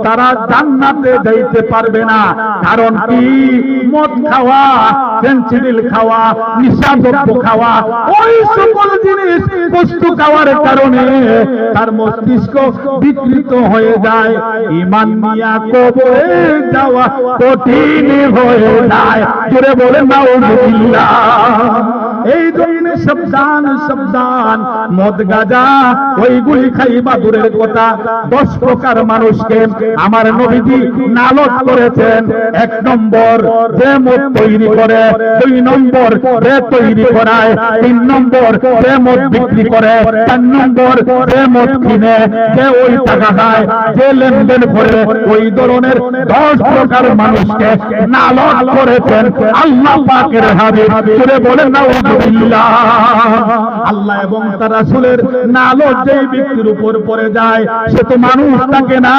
তারা জান্নাতে যাইতে পারবে না। কারণ কি? মদ খাওয়া, ফেন্সিডিল খাওয়া, নিশাদ্রব্য খাওয়া, ওই সকল জিনিস বস্তু খাওয়ার কারণে তার মস্তিষ্ক বিকৃত হয়ে যায়। ঈমান নিয়া কবরে যাওয়া কঠিন হয়ে যায়। জোরে বলেন নাউযুবিল্লাহ। এই জন্য সাবধান সাবধান, মদ গাঁজা ওইগুলি খাইবা দূরের কথা, 10 প্রকার মানুষকে আমার নবীজি নালত করেছেন। 1 নম্বর যে মদ তৈরি করে, 2 নম্বর যে তৈরি করায়, 3 নম্বর যে মদ বিক্রি করে, 4 নম্বর যে মদ কিনে, যে ওই টাকা খায়, যে লেনদেন করে, ওই ধরনের 10 প্রকার মানুষকে নালত করেছেন আল্লাহ পাকের হাবিব। জোরে বলেন নাউযুবিল্লাহ। আল্লাহ এবং তার রাসূলের নালত যেই ব্যক্তির উপর পড়ে যায় সে তো মানুষ থাকে না।